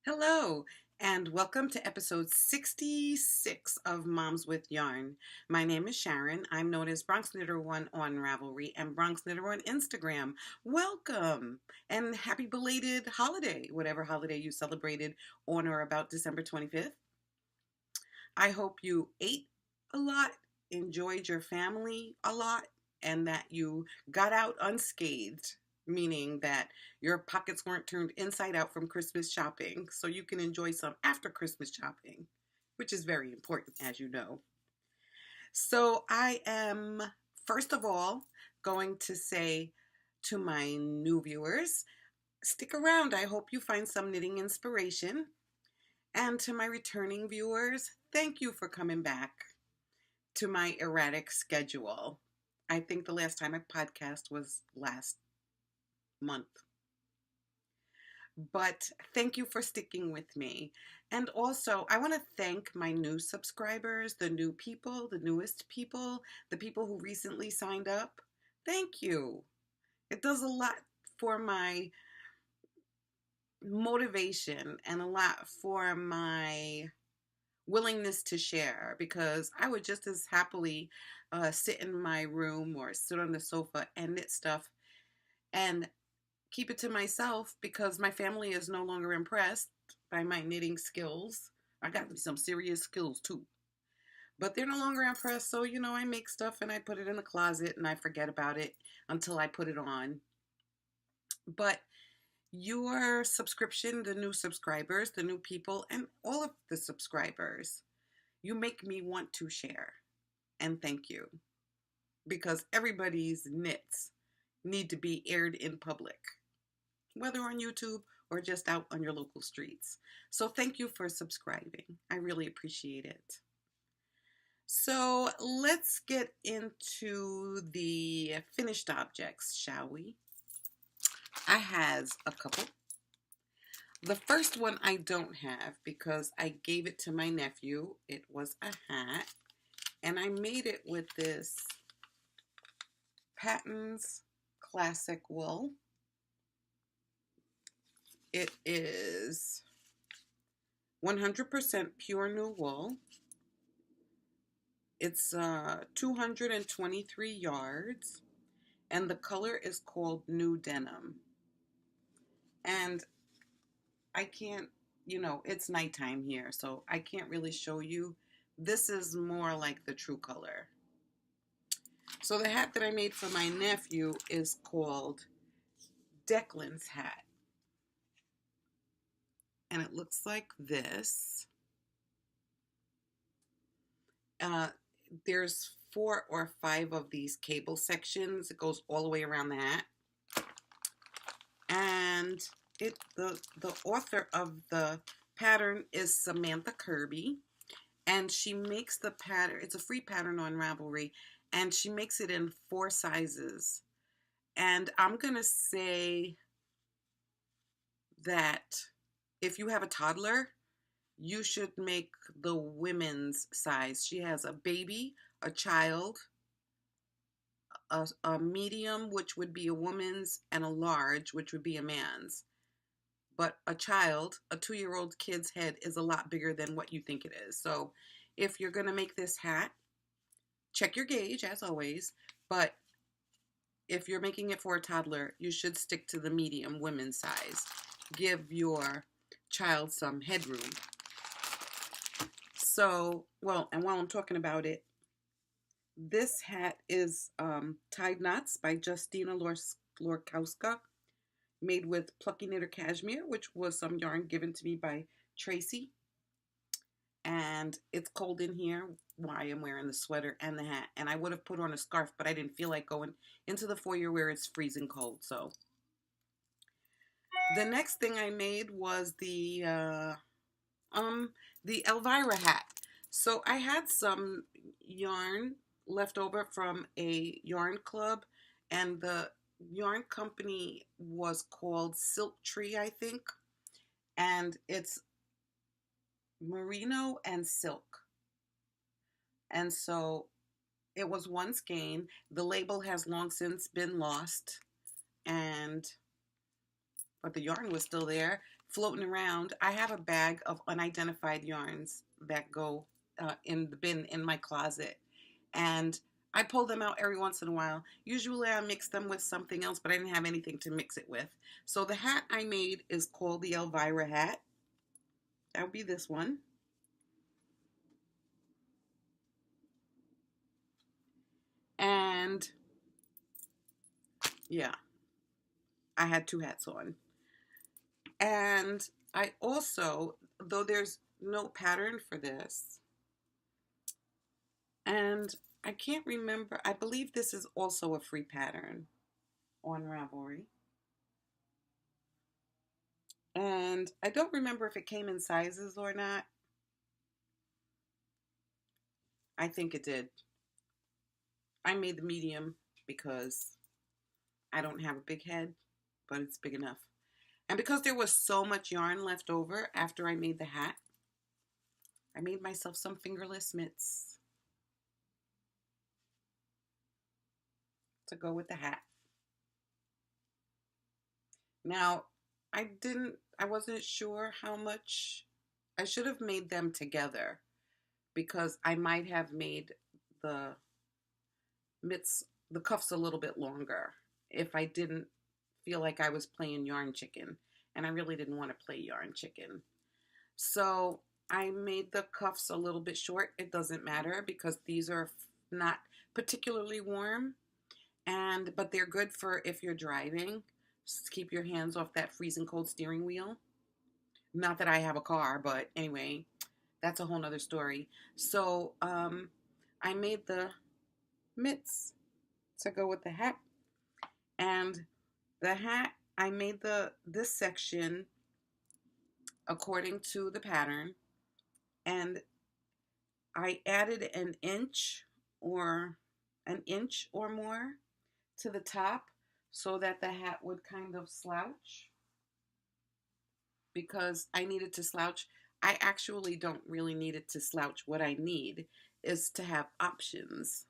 Hello, and welcome to episode 66 of Moms with Yarn. My name is Sharon. I'm known as Bronx Knitter One on Ravelry and Bronx Knitter on Instagram. Welcome and happy belated holiday, whatever holiday you celebrated on or about December 25th. I hope you ate a lot, enjoyed your family a lot, and that you got out unscathed, meaning that your pockets weren't turned inside out from Christmas shopping, so you can enjoy some after Christmas shopping, which is very important, as you know. So, I am, first of all, going to say to my new viewers, stick around. I hope you find some knitting inspiration. And to my returning viewers, thank you for coming back to my erratic schedule. I think the last time I podcast was last month. But thank you for sticking with me. And also, I want to thank my new subscribers, the new people, the newest people, the people who recently signed up. Thank you. It does a lot for my motivation and a lot for my willingness to share, because I would just as happily sit in my room or sit on the sofa and knit stuff and keep it to myself because my family is no longer impressed by my knitting skills. I got some serious skills too. But they're no longer impressed, so I make stuff and I put it in the closet and I forget about it until I put it on. But your subscription, the new subscribers, the new people, and all of the subscribers, you make me want to share. And thank you. Because everybody's knits need to be aired in public, whether on YouTube or just out on your local streets. So thank you for subscribing. I really appreciate it. So let's get into the finished objects, shall we? I has a couple. The first one I don't have because I gave it to my nephew. It was a hat, and I made it with this Patton's Classic wool. It is 100% pure new wool. It's 223 yards, and the color is called New Denim. And I can't, it's nighttime here, so I can't really show you. This is more like the true color. So the hat that I made for my nephew is called Declan's hat. And it looks like this. There's 4 or 5 of these cable sections. It goes all the way around the hat. And the author of the pattern is Samantha Kirby. And she makes the pattern, it's a free pattern on Ravelry, and she makes it in 4 sizes. And I'm going to say that if you have a toddler, you should make the women's size. She has a baby, a child, a medium, which would be a woman's, and a large, which would be a man's. But a child, a 2-year-old kid's head is a lot bigger than what you think it is. So if you're going to make this hat, check your gauge as always. But if you're making it for a toddler, you should stick to the medium women's size. Give your child some headroom. So, and while I'm talking about it, this hat is Tied Knots by Justina Lorkowska, made with Plucky Knitter Cashmere, which was some yarn given to me by Tracy. And it's cold in here. Why I'm wearing the sweater and the hat. And I would have put on a scarf, but I didn't feel like going into the foyer where it's freezing cold. So the next thing I made was the Elvira Hat. So I had some yarn left over from a yarn club, and the yarn company was called Silk Tree, I think, and it's merino and silk. And so it was one skein. The label has long since been lost, and but the yarn was still there, floating around. I have a bag of unidentified yarns that go in the bin in my closet, and I pull them out every once in a while. Usually I mix them with something else, but I didn't have anything to mix it with. So the hat I made is called the Elvira Hat. That would be this one. And yeah, I had two hats on. And I also, though there's no pattern for this, and I can't remember, I believe this is also a free pattern on Ravelry. And I don't remember if it came in sizes or not. I think it did. I made the medium because I don't have a big head, but it's big enough. And because there was so much yarn left over after I made the hat, I made myself some fingerless mitts to go with the hat. Now, I wasn't sure how much. I should have made them together because I might have made the mitts, the cuffs a little bit longer if I didn't feel like I was playing yarn chicken. And I really didn't want to play yarn chicken. So I made the cuffs a little bit short. It doesn't matter because these are not particularly warm, but they're good for if you're driving. Just keep your hands off that freezing cold steering wheel. Not that I have a car, but anyway, that's a whole nother story. So I made the mitts to go with the hat, and the hat I made this section according to the pattern, and I added an inch or more to the top so that the hat would kind of slouch because I needed to slouch. I actually don't really need it to slouch. What I need is to have options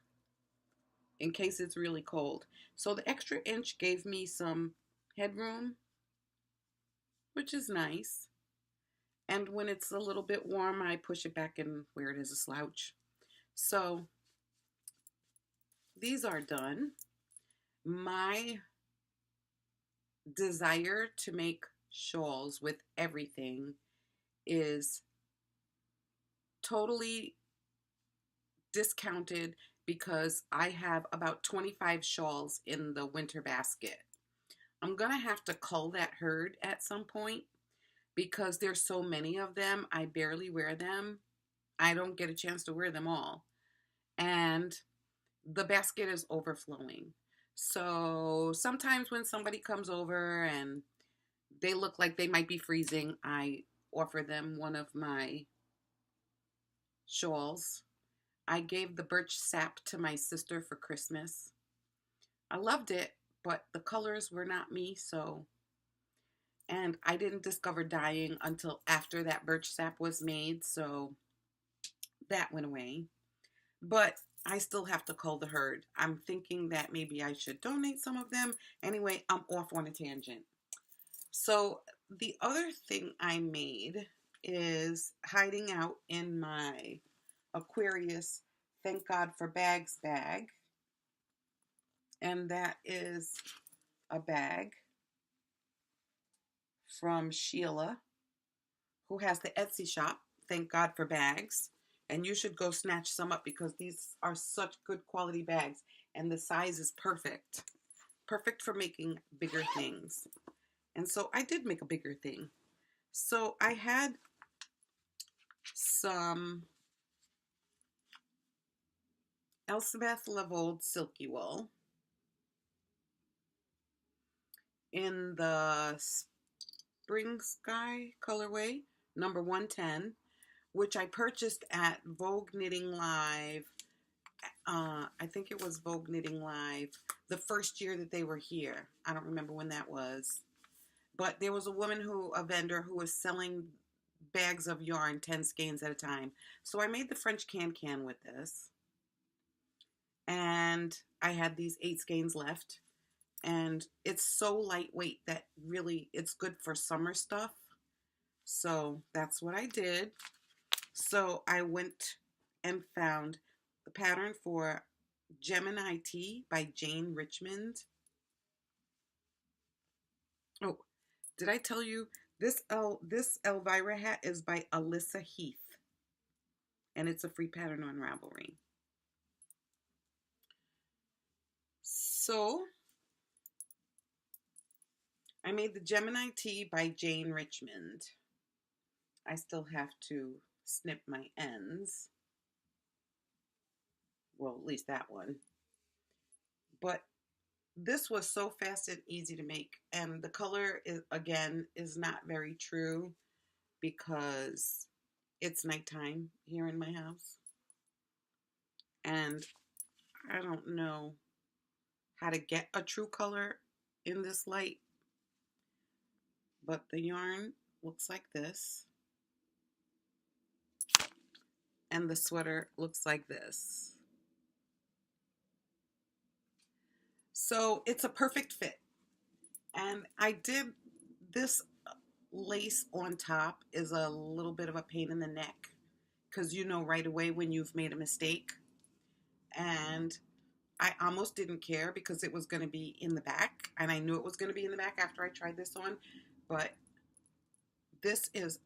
in case it's really cold. So the extra inch gave me some headroom, which is nice. And when it's a little bit warm, I push it back in where it is a slouch. So these are done. My desire to make shawls with everything is totally discounted because I have about 25 shawls in the winter basket. I'm going to have to cull that herd at some point because there's so many of them. I barely wear them. I don't get a chance to wear them all. And the basket is overflowing. So sometimes when somebody comes over and they look like they might be freezing, I offer them one of my shawls. I gave the birch sap to my sister for Christmas. I loved it, but the colors were not me, and I didn't discover dyeing until after that birch sap was made, so that went away. But I still have to cull the herd. I'm thinking that maybe I should donate some of them. Anyway, I'm off on a tangent. So the other thing I made is hiding out in my Aquarius Thank God for Bags bag. And that is a bag from Sheila, who has the Etsy shop, Thank God for Bags. And you should go snatch some up because these are such good quality bags. And the size is perfect. Perfect for making bigger things. And so I did make a bigger thing. So I had some Elspeth Levold Silky Wool in the Spring Sky colorway, number 110, which I purchased at Vogue Knitting Live. I think it was Vogue Knitting Live the first year that they were here. I don't remember when that was. But there was a vendor who was selling bags of yarn, 10 skeins at a time. So I made the French can with this. And I had these 8 skeins left. And it's so lightweight that really it's good for summer stuff. So that's what I did. So I went and found the pattern for Gemini Tee by Jane Richmond. Oh, did I tell you this Elvira hat is by Alyssa Heath, and it's a free pattern on Ravelry. So I made the Gemini Tee by Jane Richmond. I still have to snip my ends. Well, at least that one. But this was so fast and easy to make, and the color is, again, is not very true because it's nighttime here in my house, and I don't know how to get a true color in this light, but the yarn looks like this, and the sweater looks like this. So it's a perfect fit. And I did this lace on top is a little bit of a pain in the neck because you know right away when you've made a mistake. And I almost didn't care because it was going to be in the back, and I knew it was going to be in the back after I tried this on. But this is,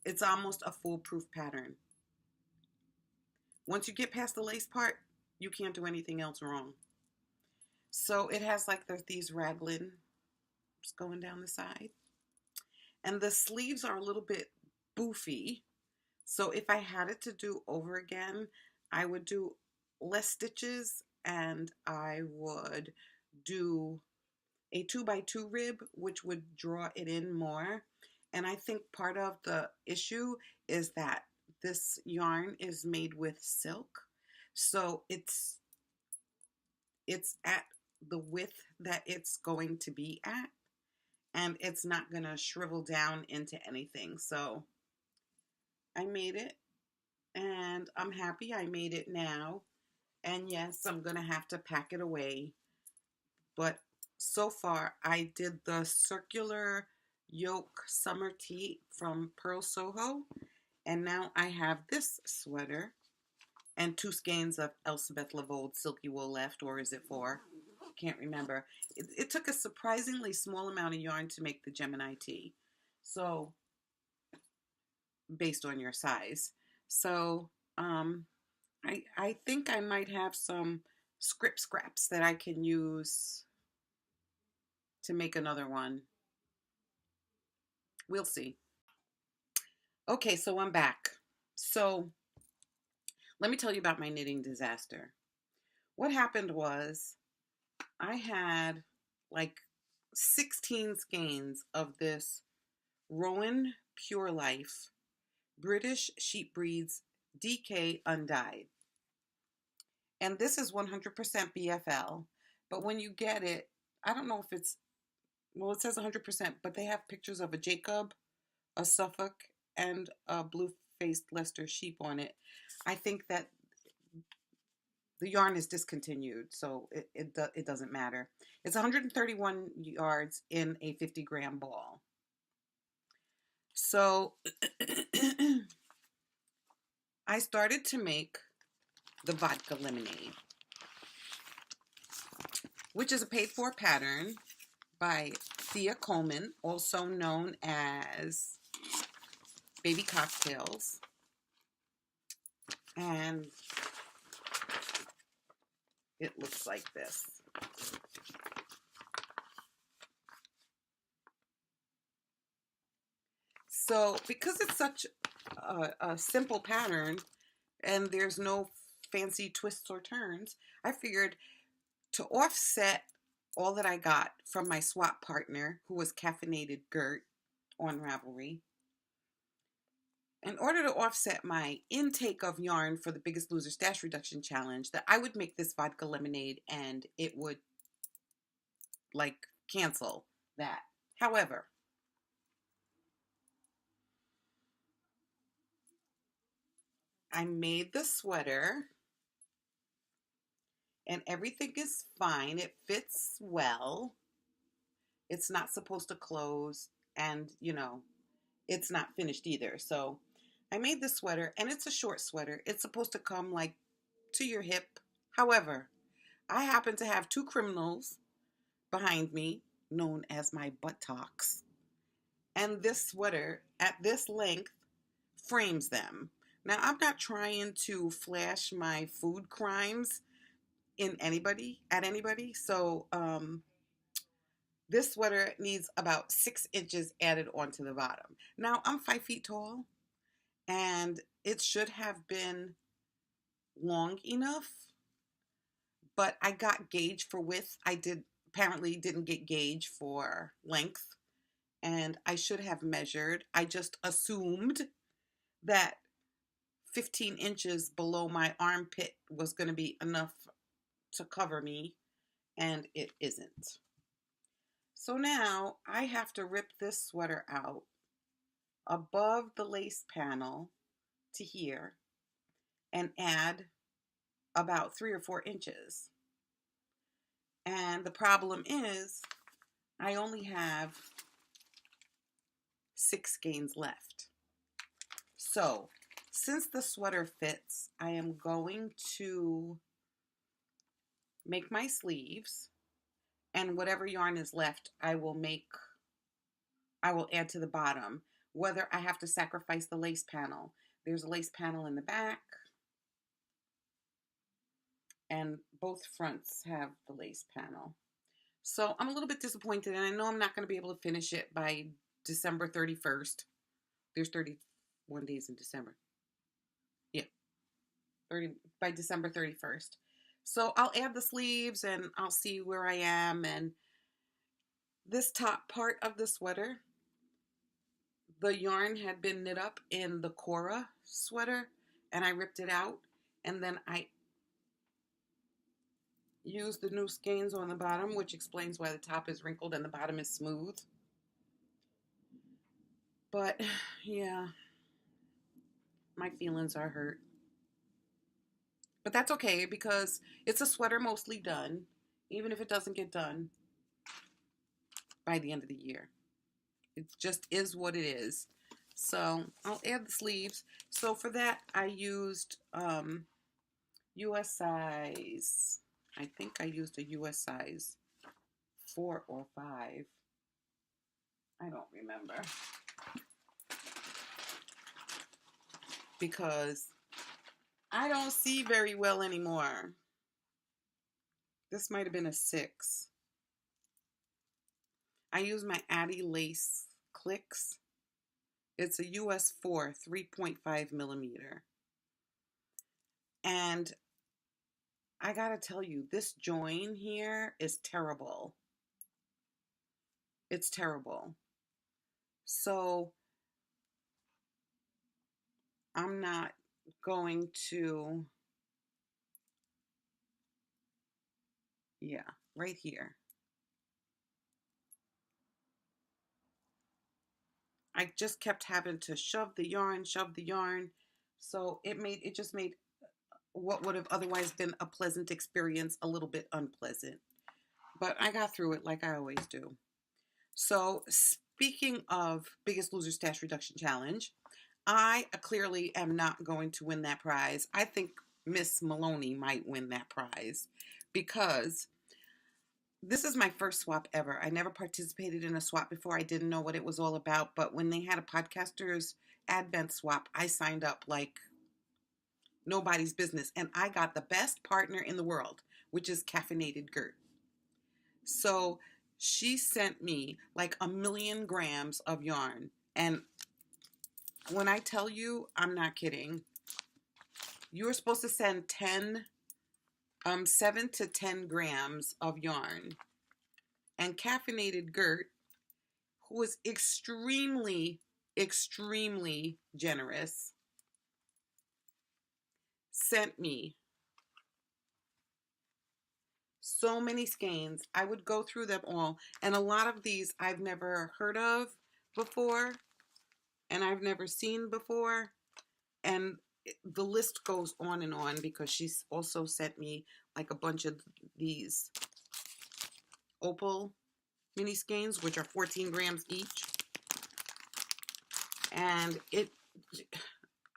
it's almost a foolproof pattern. Once you get past the lace part, you can't do anything else wrong. So it has like these raglans going down the side. And the sleeves are a little bit boofy. So if I had it to do over again, I would do less stitches and I would do a 2x2 rib, which would draw it in more. And I think part of the issue is that this yarn is made with silk. So it's at the width that it's going to be at, and it's not going to shrivel down into anything. So I made it, and I'm happy I made it now. And yes, I'm going to have to pack it away. But so far, I did the circular yoke summer tee from Pearl Soho. And now I have this sweater and 2 skeins of Elspeth Levold silky wool left, or is it 4? Can't remember. It took a surprisingly small amount of yarn to make the Gemini Tee. So, based on your size. So, I think I might have some script scraps that I can use to make another one. We'll see. Okay, so I'm back. So let me tell you about my knitting disaster. What happened was I had like 16 skeins of this Rowan Pure Life British Sheep Breeds DK undyed. And this is 100% BFL. But when you get it, I don't know if it's, well, it says 100%, but they have pictures of a Jacob, a Suffolk, and a blue-faced Leicester sheep on it. I think that the yarn is discontinued, so it doesn't matter. It's 131 yards in a 50-gram ball. So I started to make the Vodka Lemonade, which is a paid-for pattern by Thea Coleman, also known as Baby Cocktails. And it looks like this. So because it's such a simple pattern and there's no fancy twists or turns, I figured to offset all that I got from my swap partner, who was Caffeinated Gert on Ravelry, in order to offset my intake of yarn for the Biggest Loser Stash Reduction Challenge, that I would make this Vodka Lemonade and it would like cancel that. However, I made the sweater and everything is fine. It fits well. It's not supposed to close, and it's not finished either. So I made this sweater, and it's a short sweater. It's supposed to come like to your hip. However, I happen to have two criminals behind me, known as my buttocks, and this sweater at this length frames them. Now, I'm not trying to flash my food crimes at anybody. So, this sweater needs about 6 inches added onto the bottom. Now, I'm 5 feet tall, and it should have been long enough, but I got gauge for width. Apparently didn't get gauge for length, and I should have measured. I just assumed that 15 inches below my armpit was going to be enough to cover me, and it isn't. So now I have to rip this sweater out above the lace panel to here and add about 3 or 4 inches. And the problem is I only have 6 skeins left. So since the sweater fits, I am going to make my sleeves, and whatever yarn is left, I will add to the bottom, whether I have to sacrifice the lace panel. There's a lace panel in the back, and both fronts have the lace panel. So I'm a little bit disappointed, and I know I'm not going to be able to finish it by December 31st. There's 31 days in December. Yeah, by December 31st. So I'll add the sleeves, and I'll see where I am. And this top part of the sweater, the yarn had been knit up in the Cora sweater, and I ripped it out, and then I used the new skeins on the bottom, which explains why the top is wrinkled and the bottom is smooth. But yeah, my feelings are hurt. But that's okay, because it's a sweater mostly done, even if it doesn't get done by the end of the year. It just is what it is. So I'll add the sleeves. So for that, I used US size. I think I used a US size 4 or 5. I don't remember, because I don't see very well anymore. This might have been a 6. I use my Addy Lace Clicks. It's a US 4, 3.5 millimeter. And I gotta tell you, this join here is terrible. It's terrible. So I'm not going to, yeah, right here. I just kept having to shove the yarn. So it just made what would have otherwise been a pleasant experience a little bit unpleasant. But I got through it like I always do. So speaking of Biggest Loser Stash Reduction Challenge, I clearly am not going to win that prize. I think Miss Maloney might win that prize, because this is my first swap ever. I never participated in a swap before. I didn't know what it was all about. But when they had a podcaster's advent swap, I signed up like nobody's business. And I got the best partner in the world, which is Caffeinated Gert. So she sent me like 1,000,000 grams of yarn. And when I tell you, I'm not kidding. You were supposed to send 7 to 10 grams of yarn. And Caffeinated Gert, who was extremely, extremely generous, sent me so many skeins. I would go through them all. And a lot of these I've never heard of before, and I've never seen before. And the list goes on and on, because she's also sent me like a bunch of these opal mini skeins, which are 14 grams each. And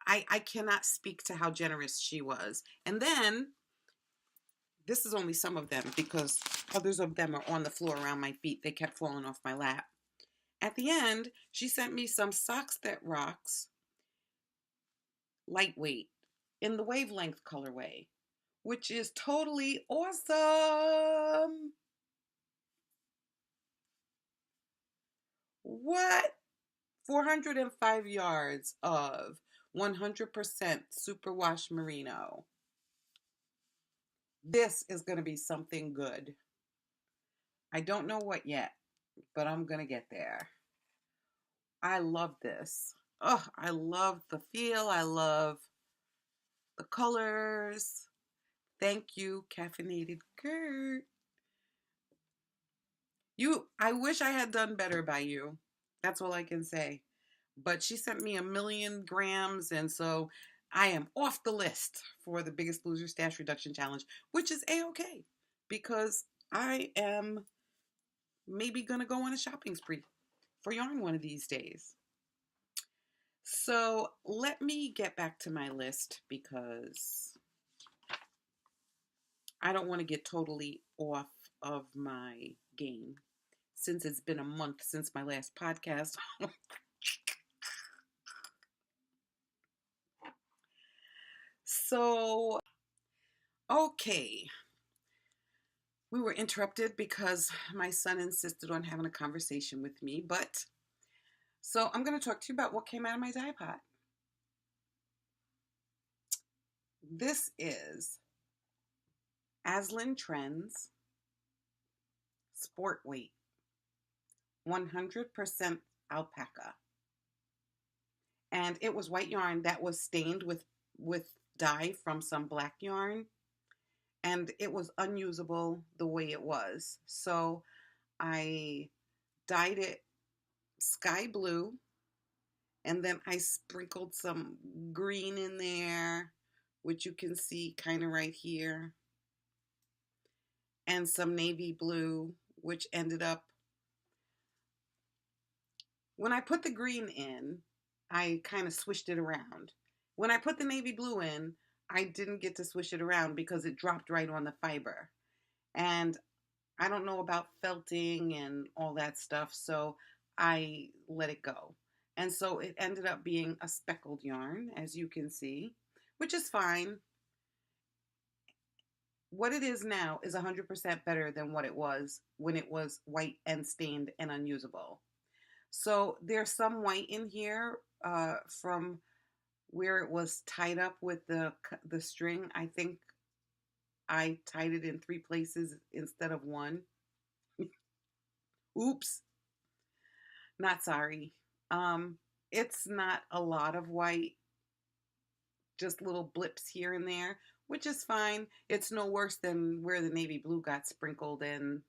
I cannot speak to how generous she was. And then, this is only some of them because others of them are on the floor around my feet. They kept falling off my lap. At the end, she sent me some Socks That Rocks, lightweight, in the wavelength colorway, which is totally awesome. What? 405 yards of 100% superwash merino. This is going to be something good. I don't know what yet, but I'm going to get there. I love this. Oh, I love the feel. I love the colors. Thank you, Caffeinated Kurt. I wish I had done better by you. That's all I can say. But she sent me 1,000,000 grams, and so I am off the list for the Biggest Loser Stash Reduction Challenge, which is A-okay, because I am maybe going to go on a shopping spree for yarn one of these days. So let me get back to my list because I don't want to get totally off of my game since it's been a month since my last podcast. So, okay. We were interrupted because my son insisted on having a conversation with me, so I'm going to talk to you about what came out of my dye pot. This is Aslan Trends Sport Weight 100% alpaca. And it was white yarn that was stained with dye from some black yarn. And it was unusable the way it was. So I dyed it sky blue. And then I sprinkled some green in there, which you can see kind of right here. And some navy blue, which ended up, when I put the green in, I kind of swished it around. When I put the navy blue in, I didn't get to swish it around because it dropped right on the fiber. And I don't know about felting and all that stuff, so I let it go. And so it ended up being a speckled yarn, as you can see, which is fine. What it is now is 100% better than what it was when it was white and stained and unusable. So there's some white in here from where it was tied up with the string. I think I tied it in 3 places instead of 1. Oops. Not sorry. It's not a lot of white, just little blips here and there, which is fine. It's no worse than where the navy blue got sprinkled and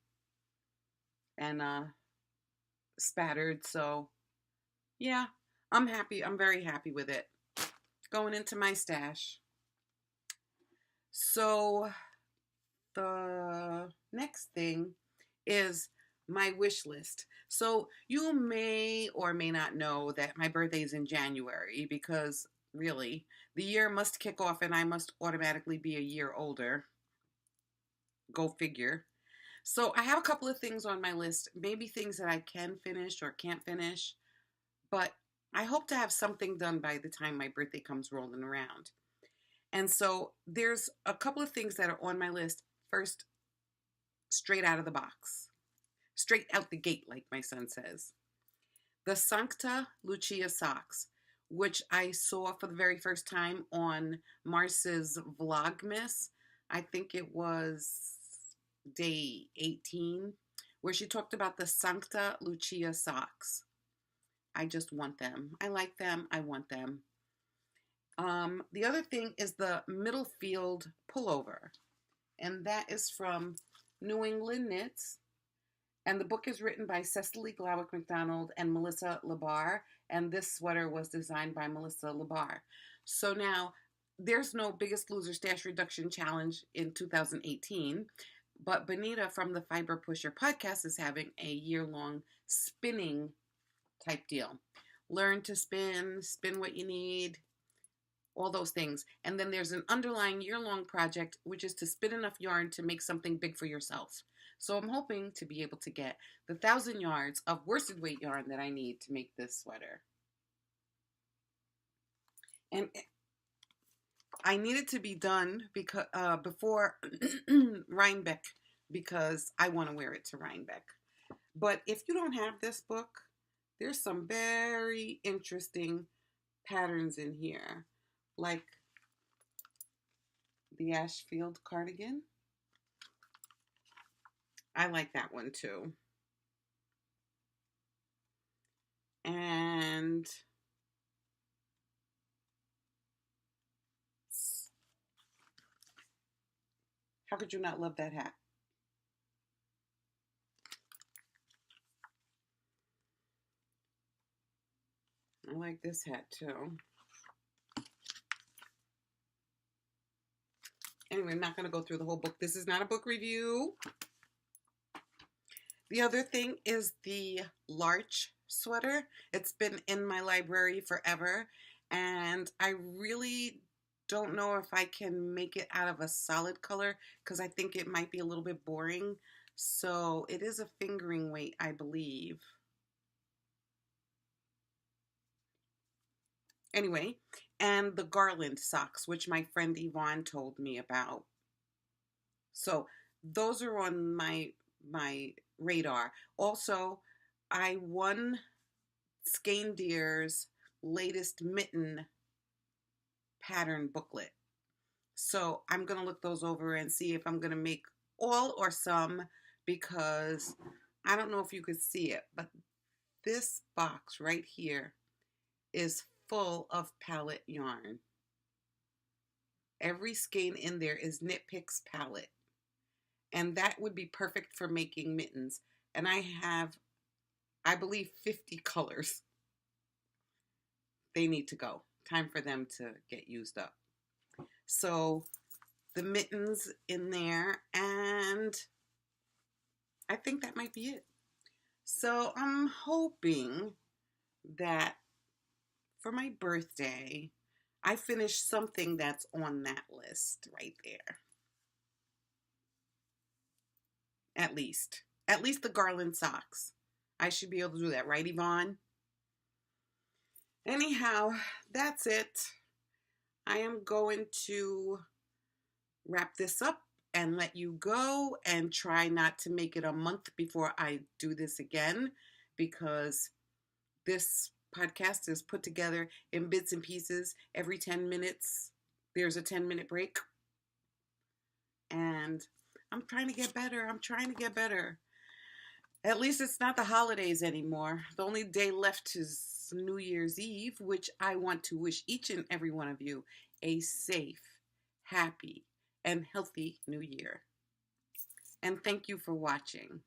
spattered. So yeah, I'm happy. I'm very happy with it. Going into my stash. So the next thing is my wish list. So you may or may not know that my birthday is in January because really the year must kick off and I must automatically be a year older. Go figure. So I have a couple of things on my list, maybe things that I can finish or can't finish, but I hope to have something done by the time my birthday comes rolling around. And so there's a couple of things that are on my list. First, straight out of the box. Straight out the gate, like my son says. The Sancta Lucia socks, which I saw for the very first time on Mars's Vlogmas. I think it was day 18, where she talked about the Sancta Lucia socks. I just want them. I like them. I want them. The other thing is the Middlefield pullover, and that is from New England Knits. And the book is written by Cecily Glowick McDonald and Melissa Labar, and this sweater was designed by Melissa Labar. So now, there's no Biggest Loser Stash Reduction Challenge in 2018, but Benita from the Fiber Pusher podcast is having a year-long spinning type deal. Learn to spin, spin what you need, all those things. And then there's an underlying year-long project, which is to spin enough yarn to make something big for yourself. So I'm hoping to be able to get the 1,000 yards of worsted weight yarn that I need to make this sweater. And I need it to be done because before Rhinebeck, because I want to wear it to Rhinebeck. But if you don't have this book, there's some very interesting patterns in here, like the Ashfield cardigan. I like that one too. And how could you not love that hat? I like this hat too. Anyway, I'm not going to go through the whole book. This is not a book review. The other thing is the Larch sweater. It's been in my library forever, and I really don't know if I can make it out of a solid color because I think it might be a little bit boring. So it is a fingering weight, I believe. Anyway, and the garland socks, which my friend Yvonne told me about. So those are on my radar. Also, I won Skeindier's latest mitten pattern booklet. So I'm going to look those over and see if I'm going to make all or some, because I don't know if you could see it, but this box right here is full of palette yarn. Every skein in there is Knit Picks palette. And that would be perfect for making mittens. And I have, I believe, 50 colors. They need to go. Time for them to get used up. So the mittens in there, and I think that might be it. So I'm hoping that for my birthday, I finish something that's on that list right there. At least the garland socks. I should be able to do that, right, Yvonne? Anyhow, that's it. I am going to wrap this up and let you go, and try not to make it a month before I do this again, because this podcast is put together in bits and pieces. Every 10 minutes, there's a 10-minute break. And I'm trying to get better. At least it's not the holidays anymore. The only day left is New Year's Eve, which I want to wish each and every one of you a safe, happy, and healthy New Year. And thank you for watching.